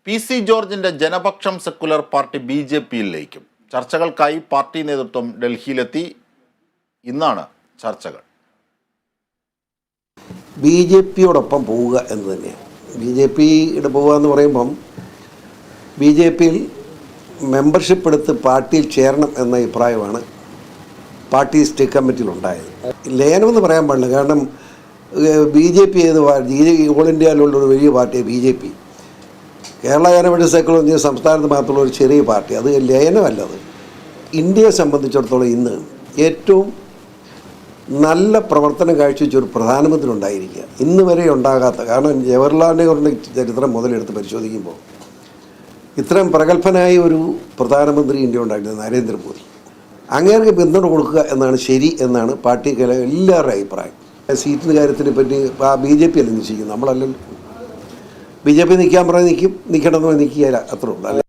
PC. ജോർജിന്റെ Janapaksham secular party ബി.ജെ.പിയിൽ ലയിക്കും. ചർച്ചകൾക്കായി party നേതൃത്വം ഡൽഹിയിലെത്തി. ഇന്നാണ് ചർച്ചകൾ. ബി.ജെ.പിയോടൊപ്പം പോവുക എന്ന് തന്നെയാണ്. ബി.ജെ.പിയുടെ പോവുക എന്ന് പറയുമ്പം ബി.ജെ.പിയിൽ മെമ്പർഷിപ്പ് എടുത്ത് പാർട്ടിയിൽ ചേരണം എന്ന അഭിപ്രായമാണ് പാർട്ടി സ്റ്റേറ്റ് കമ്മിറ്റിയിലുണ്ടായത്. ലയനമെന്ന് പറയാൻ പാടില്ല, കാരണം ബി.ജെ.പി ഓൾ ഇന്ത്യയിലുള്ള ഒരു വലിയ പാർട്ടിയാണ് ബി.ജെ.പി. കേരള ജനപക്ഷ സെക്കുലർ സംസ്ഥാനത്ത് മാത്രമുള്ള ഒരു ചെറിയ പാർട്ടി, അത് ലയനമല്ലത്. ഇന്ത്യയെ സംബന്ധിച്ചിടത്തോളം ഇന്ന് ഏറ്റവും നല്ല പ്രവർത്തനം കാഴ്ചവെച്ച ഒരു പ്രധാനമന്ത്രി ഉണ്ടായിരിക്കുക, ഇന്ന് വരെ ഉണ്ടാകാത്ത. കാരണം ജവഹർലാൽ നെഹ്റുവിൻ്റെ ചരിത്രം മുതലെടുത്ത് പരിശോധിക്കുമ്പോൾ ഇത്രയും പ്രഗത്ഭനായ ഒരു പ്രധാനമന്ത്രി ഇന്ത്യ ഉണ്ടായിരുന്നത് നരേന്ദ്രമോദി. അങ്ങേർക്ക് പിന്തുണ കൊടുക്കുക എന്നാണ് ശരി എന്നാണ് പാർട്ടിക്ക് എല്ലാവരുടെയും അഭിപ്രായം. സീറ്റിൻ്റെ കാര്യത്തിനെ പറ്റി ബി.ജെ.പി അല്ല നിശ്ചയിക്കുന്നത്, നമ്മളല്ലല്ലോ. ബി.ജെ.പി നിൽക്കാൻ പറഞ്ഞാൽ നിൽക്കും, നിൽക്കണമെന്ന് നിൽക്കുകയില്ല, അത്രേ ഉള്ളൂ. അല്ല,